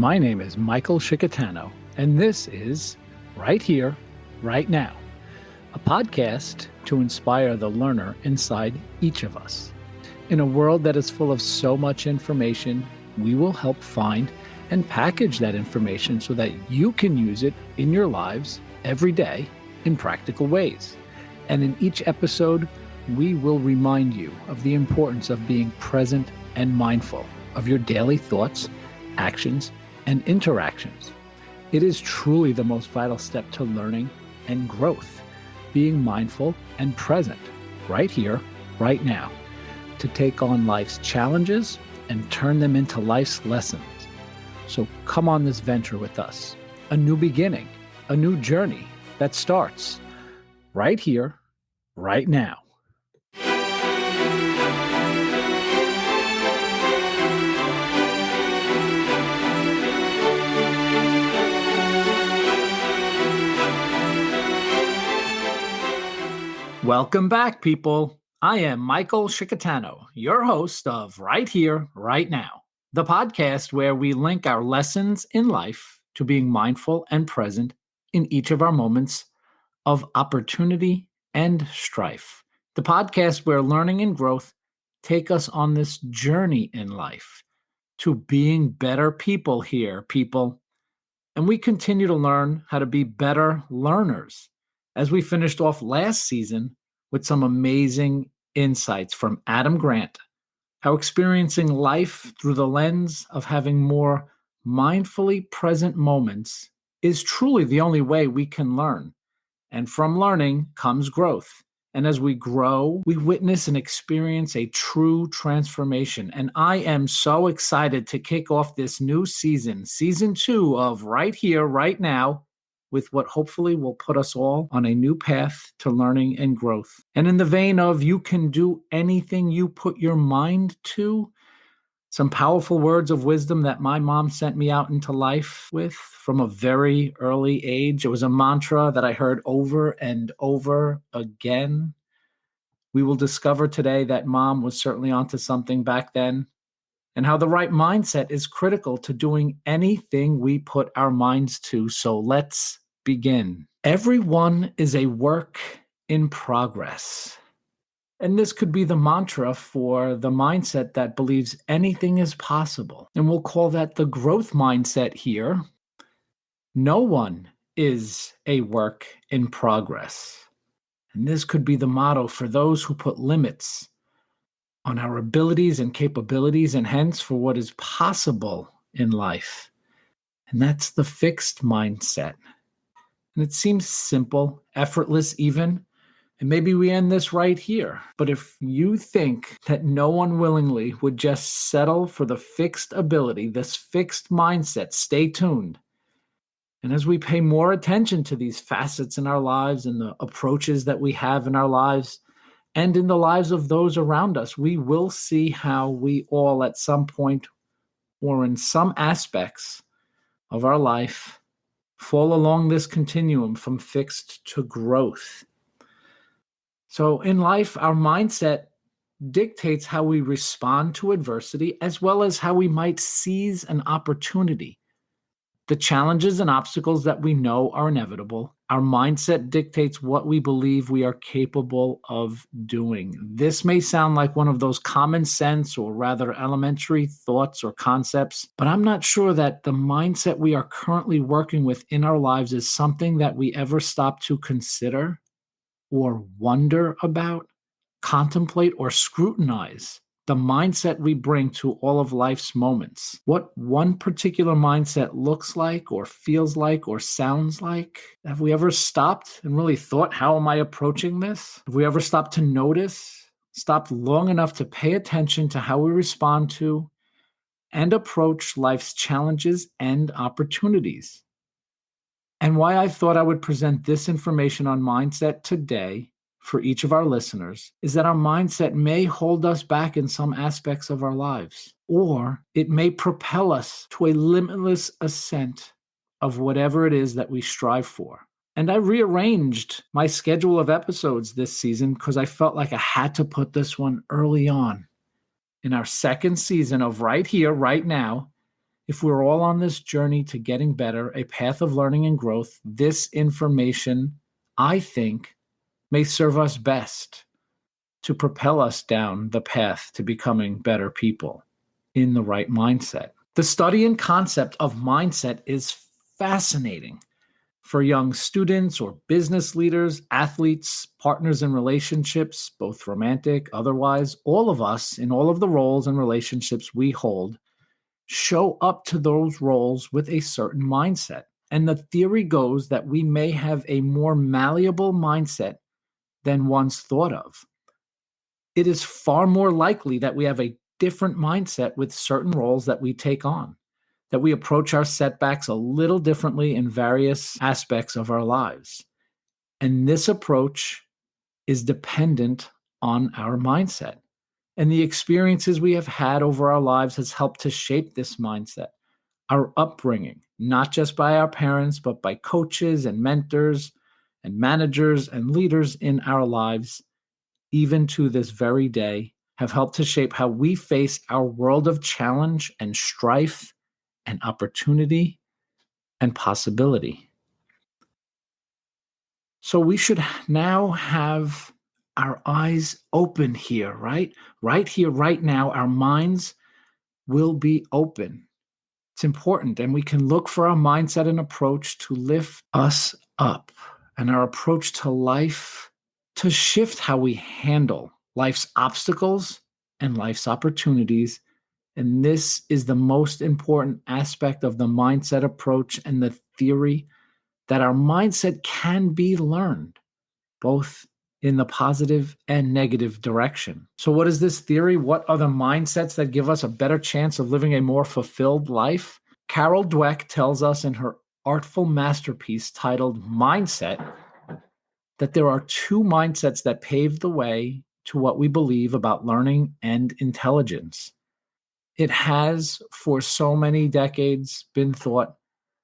My name is Michael Shikatano, and this is Right Here, Right Now, a podcast to inspire the learner inside each of us. In a world that is full of so much information, we will help find and package that information so that you can use it in your lives every day in practical ways. And in each episode, we will remind you of the importance of being present and mindful of your daily thoughts, actions, and interactions. It is truly the most vital step to learning and growth, being mindful and present right here, right now, to take on life's challenges and turn them into life's lessons. So come on this venture with us, a new beginning, a new journey that starts right here, right now. Welcome back, people. I am Michael Shikatano, your host of Right Here, Right Now, the podcast where we link our lessons in life to being mindful and present in each of our moments of opportunity and strife. The podcast where learning and growth take us on this journey in life to being better people here, people. And we continue to learn how to be better learners as we finished off last season with some amazing insights from Adam Grant, how experiencing life through the lens of having more mindfully present moments is truly the only way we can learn. And from learning comes growth. And as we grow, we witness and experience a true transformation. And I am so excited to kick off this new season, season 2 of Right Here, Right Now, with what hopefully will put us all on a new path to learning and growth. And in the vein of you can do anything you put your mind to, some powerful words of wisdom that my mom sent me out into life with from a very early age. It was a mantra that I heard over and over again. We will discover today that mom was certainly onto something back then, and how the right mindset is critical to doing anything we put our minds to. So let's begin. Everyone is a work in progress. And this could be the mantra for the mindset that believes anything is possible. And we'll call that the growth mindset here. No one is a work in progress. And this could be the motto for those who put limits on our abilities and capabilities, and hence for what is possible in life. And that's the fixed mindset. And it seems simple, effortless even. And maybe we end this right here. But if you think that no one willingly would just settle for the fixed ability, this fixed mindset, stay tuned. And as we pay more attention to these facets in our lives and the approaches that we have in our lives and in the lives of those around us, we will see how we all at some point or in some aspects of our life fall along this continuum from fixed to growth. So in life, our mindset dictates how we respond to adversity, as well as how we might seize an opportunity. The challenges and obstacles that we know are inevitable. Our mindset dictates what we believe we are capable of doing. This may sound like one of those common sense or rather elementary thoughts or concepts, but I'm not sure that the mindset we are currently working with in our lives is something that we ever stop to consider or wonder about, contemplate, or scrutinize. The mindset we bring to all of life's moments. What one particular mindset looks like or feels like or sounds like. Have we ever stopped and really thought, how am I approaching this? Have we ever stopped to notice, stopped long enough to pay attention to how we respond to and approach life's challenges and opportunities? And why I thought I would present this information on mindset today for each of our listeners is that our mindset may hold us back in some aspects of our lives, or it may propel us to a limitless ascent of whatever it is that we strive for. And I rearranged my schedule of episodes this season because I felt like I had to put this one early on in our second season of Right Here, Right Now, If we're all on this journey to getting better, a path of learning and growth, this information, I think, may serve us best to propel us down the path to becoming better people in the right mindset. The study and concept of mindset is fascinating for young students or business leaders, athletes, partners in relationships, both romantic, otherwise. All of us in all of the roles and relationships we hold show up to those roles with a certain mindset. And the theory goes that we may have a more malleable mindset than once thought of. It is far more likely that we have a different mindset with certain roles that we take on, that we approach our setbacks a little differently in various aspects of our lives. And this approach is dependent on our mindset. And the experiences we have had over our lives has helped to shape this mindset. Our upbringing, not just by our parents, but by coaches and mentors and managers and leaders in our lives, even to this very day, have helped to shape how we face our world of challenge and strife and opportunity and possibility. So we should now have our eyes open here, right? Right here, right now, our minds will be open. It's important, and we can look for our mindset and approach to lift us up, and our approach to life to shift how we handle life's obstacles and life's opportunities. And this is the most important aspect of the mindset approach and the theory that our mindset can be learned, both in the positive and negative direction. So what is this theory? What are the mindsets that give us a better chance of living a more fulfilled life? Carol Dweck tells us in her artful masterpiece titled Mindset that there are two mindsets that pave the way to what we believe about learning and intelligence. It has, for so many decades, been thought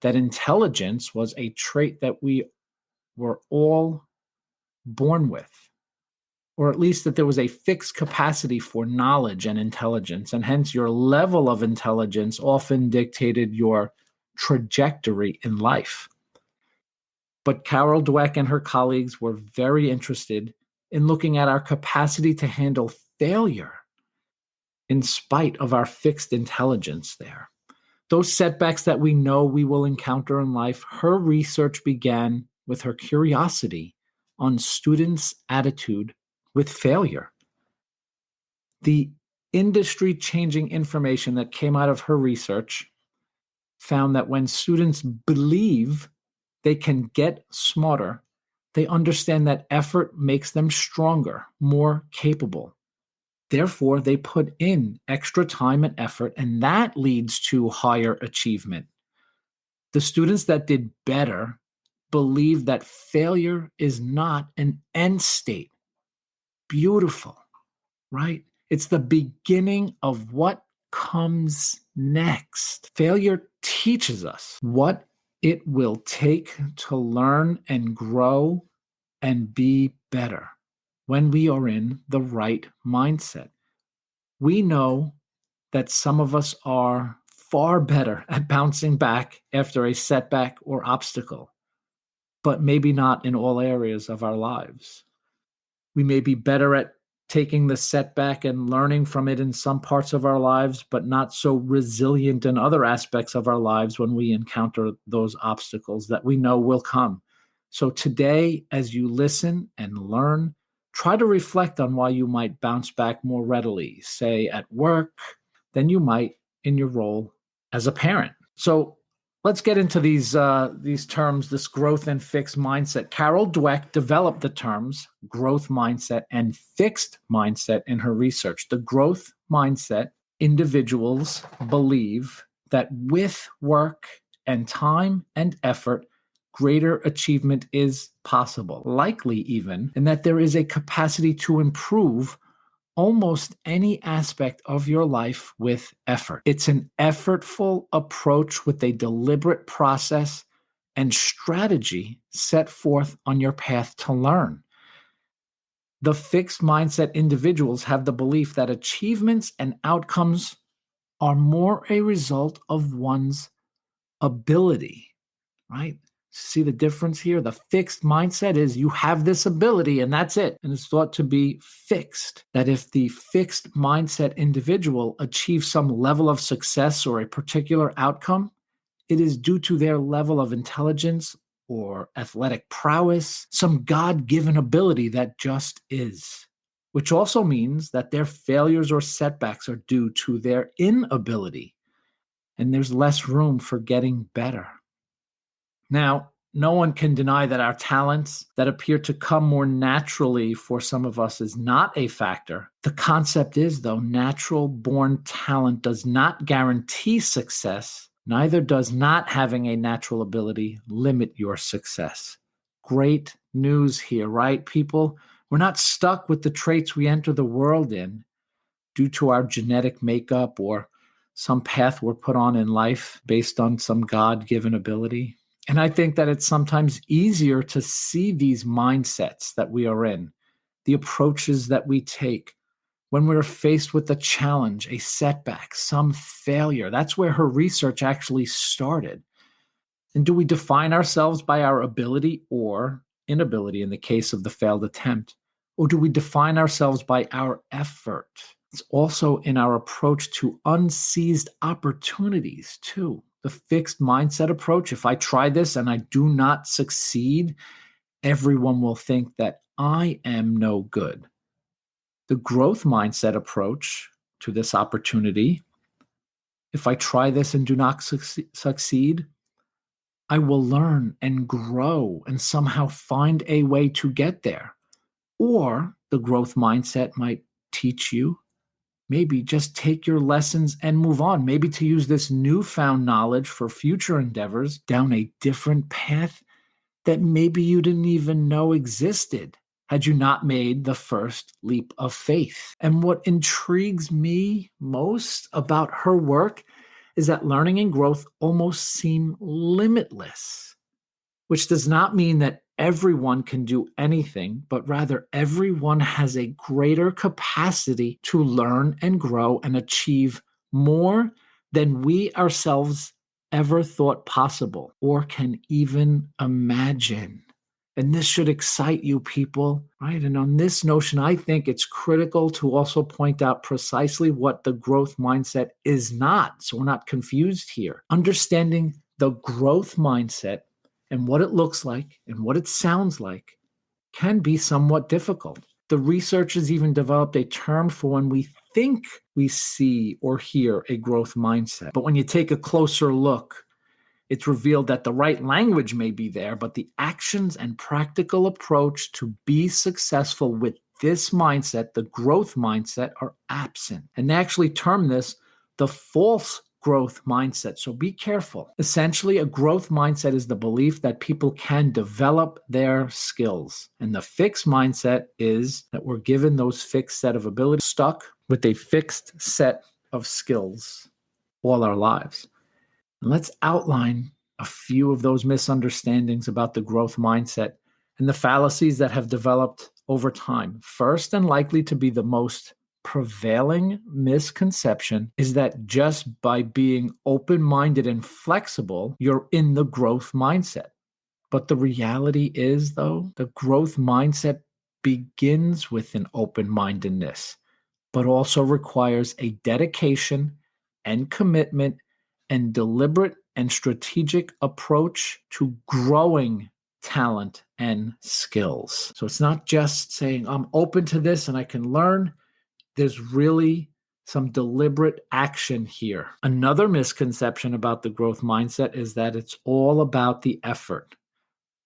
that intelligence was a trait that we were all born with, or at least that there was a fixed capacity for knowledge and intelligence, and hence your level of intelligence often dictated your trajectory in life. But Carol Dweck and her colleagues were very interested in looking at our capacity to handle failure in spite of our fixed intelligence there. Those setbacks that we know we will encounter in life, her research began with her curiosity on students' attitude with failure. The industry-changing information that came out of her research found that when students believe they can get smarter, they understand that effort makes them stronger, more capable. Therefore, they put in extra time and effort, and that leads to higher achievement. The students that did better believe that failure is not an end state. Beautiful, right? It's the beginning of what comes next. Failure teaches us what it will take to learn and grow and be better when we are in the right mindset. We know that some of us are far better at bouncing back after a setback or obstacle, but maybe not in all areas of our lives. We may be better at taking the setback and learning from it in some parts of our lives, but not so resilient in other aspects of our lives when we encounter those obstacles that we know will come. So today, as you listen and learn, try to reflect on why you might bounce back more readily, say at work, than you might in your role as a parent. So let's get into these terms, this growth and fixed mindset. Carol Dweck developed the terms growth mindset and fixed mindset in her research. The growth mindset, individuals believe that with work and time and effort, greater achievement is possible, likely even, and that there is a capacity to improve almost any aspect of your life with effort. It's an effortful approach with a deliberate process and strategy set forth on your path to learn. The fixed mindset individuals have the belief that achievements and outcomes are more a result of one's ability, right? See the difference here? The fixed mindset is you have this ability and that's it. And it's thought to be fixed. That if the fixed mindset individual achieves some level of success or a particular outcome, it is due to their level of intelligence or athletic prowess, some God given ability that just is. Which also means that their failures or setbacks are due to their inability, and there's less room for getting better. Now, no one can deny that our talents that appear to come more naturally for some of us is not a factor. The concept is, though, natural born talent does not guarantee success. Neither does not having a natural ability limit your success. Great news here, right, people? We're not stuck with the traits we enter the world in due to our genetic makeup or some path we're put on in life based on some God-given ability. And I think that it's sometimes easier to see these mindsets that we are in, the approaches that we take when we're faced with a challenge, a setback, some failure. That's where her research actually started. And do we define ourselves by our ability or inability in the case of the failed attempt? Or do we define ourselves by our effort? It's also in our approach to unseized opportunities, too. The fixed mindset approach, if I try this and I do not succeed, everyone will think that I am no good. The growth mindset approach to this opportunity, if I try this and do not succeed, I will learn and grow and somehow find a way to get there. Or the growth mindset might teach you, maybe just take your lessons and move on, maybe to use this newfound knowledge for future endeavors down a different path that maybe you didn't even know existed had you not made the first leap of faith. And what intrigues me most about her work is that learning and growth almost seem limitless, which does not mean that everyone can do anything, but rather everyone has a greater capacity to learn and grow and achieve more than we ourselves ever thought possible or can even imagine. And this should excite you, people, right? And on this notion, I think it's critical to also point out precisely what the growth mindset is not, so we're not confused here. Understanding the growth mindset and what it looks like and what it sounds like can be somewhat difficult. The researchers even developed a term for when we think we see or hear a growth mindset. But when you take a closer look, it's revealed that the right language may be there, but the actions and practical approach to be successful with this mindset, the growth mindset, are absent. And they actually term this the false growth mindset. So be careful. Essentially, a growth mindset is the belief that people can develop their skills. And the fixed mindset is that we're given those fixed set of abilities, stuck with a fixed set of skills all our lives. And let's outline a few of those misunderstandings about the growth mindset and the fallacies that have developed over time. First, and likely to be the most prevailing misconception, is that just by being open-minded and flexible, you're in the growth mindset. But the reality is, though, the growth mindset begins with an open-mindedness, but also requires a dedication and commitment and deliberate and strategic approach to growing talent and skills. So it's not just saying, I'm open to this and I can learn. There's really some deliberate action here. Another misconception about the growth mindset is that it's all about the effort,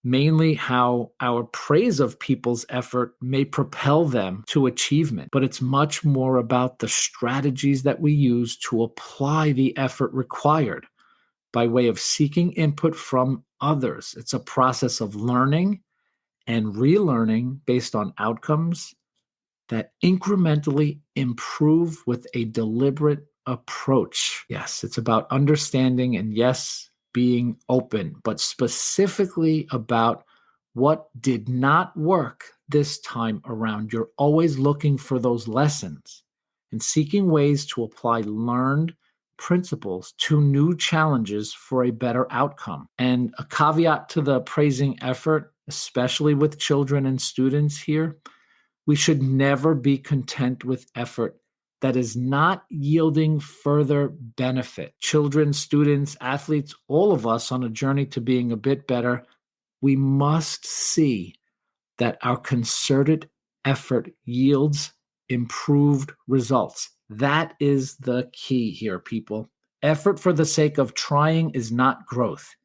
mainly how our praise of people's effort may propel them to achievement. But it's much more about the strategies that we use to apply the effort required by way of seeking input from others. It's a process of learning and relearning based on outcomes that incrementally improve with a deliberate approach. Yes, it's about understanding and yes, being open, but specifically about what did not work this time around. You're always looking for those lessons and seeking ways to apply learned principles to new challenges for a better outcome. And a caveat to the praising effort, especially with children and students here, we should never be content with effort that is not yielding further benefit. Children, students, athletes, all of us on a journey to being a bit better, we must see that our concerted effort yields improved results. That is the key here, people. Effort for the sake of trying is not growth.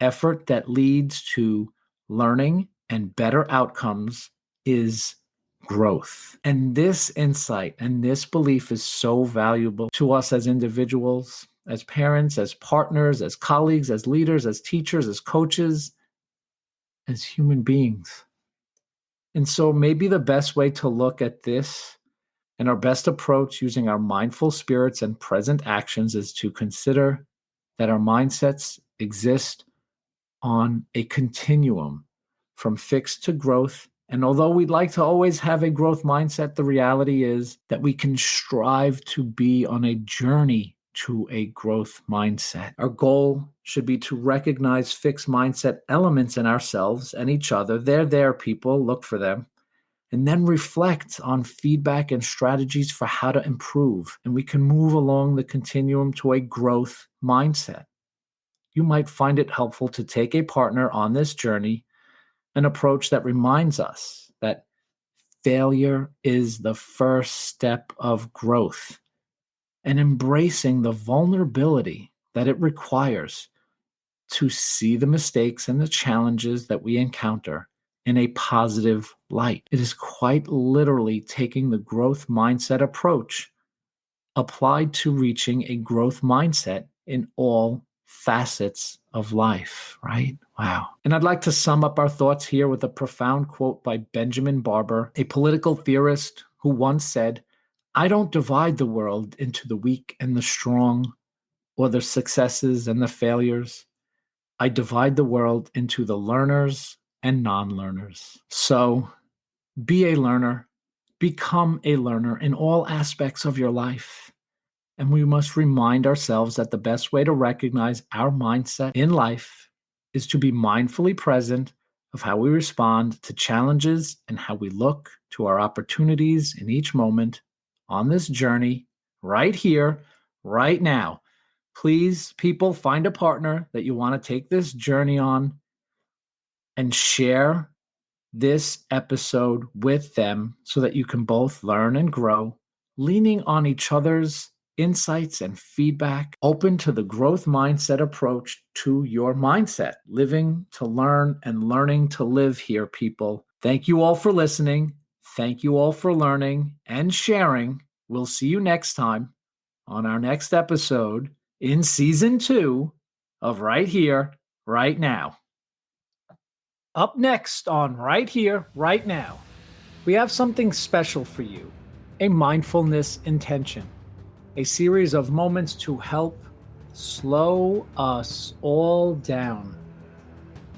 Effort that leads to learning and better outcomes is growth. And this insight and this belief is so valuable to us as individuals, as parents, as partners, as colleagues, as leaders, as teachers, as coaches, as human beings. And so maybe the best way to look at this and our best approach using our mindful spirits and present actions is to consider that our mindsets exist on a continuum from fixed to growth. And although we'd like to always have a growth mindset, the reality is that we can strive to be on a journey to a growth mindset. Our goal should be to recognize fixed mindset elements in ourselves and each other. They're there, people. Look for them. And then reflect on feedback and strategies for how to improve. And we can move along the continuum to a growth mindset. You might find it helpful to take a partner on this journey, an approach that reminds us that failure is the first step of growth, and embracing the vulnerability that it requires to see the mistakes and the challenges that we encounter in a positive light. It is quite literally taking the growth mindset approach applied to reaching a growth mindset in all facets of life, right? Wow. And I'd like to sum up our thoughts here with a profound quote by Benjamin Barber, a political theorist who once said, "I don't divide the world into the weak and the strong, or the successes and the failures. I divide the world into the learners and non-learners." So be a learner, become a learner in all aspects of your life. And we must remind ourselves that the best way to recognize our mindset in life is to be mindfully present of how we respond to challenges and how we look to our opportunities in each moment on this journey, right here, right now. Please, people, find a partner that you want to take this journey on and share this episode with them so that you can both learn and grow, leaning on each other's insights and feedback, open to the growth mindset approach to your mindset, living to learn and learning to live here, people. Thank you all for listening. Thank you all for learning and sharing. We'll see you next time on our next episode in season 2 of Right Here, Right Now. Up next on Right Here, Right Now, we have something special for you, a mindfulness intention, a series of moments to help slow us all down.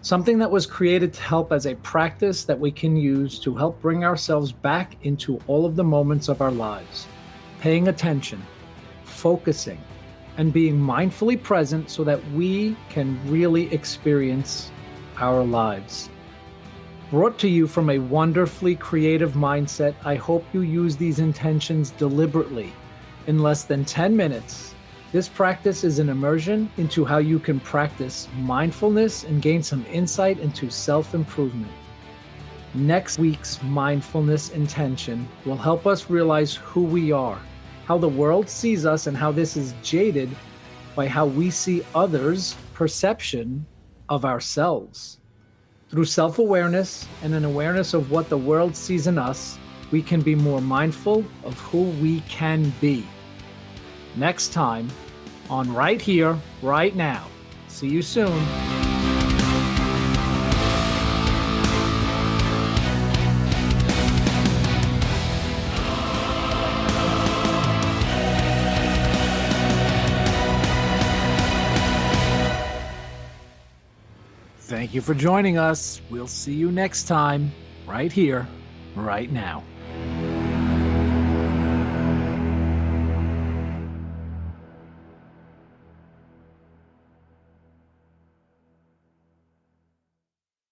Something that was created to help as a practice that we can use to help bring ourselves back into all of the moments of our lives, paying attention, focusing, and being mindfully present so that we can really experience our lives. Brought to you from a wonderfully creative mindset, I hope you use these intentions deliberately. In less than 10 minutes, this practice is an immersion into how you can practice mindfulness and gain some insight into self-improvement. Next week's mindfulness intention will help us realize who we are, how the world sees us, and how this is jaded by how we see others' perception of ourselves. Through self-awareness and an awareness of what the world sees in us, we can be more mindful of who we can be. Next time on Right Here, Right Now. See you soon. Thank you for joining us. We'll see you next time, right here, right now.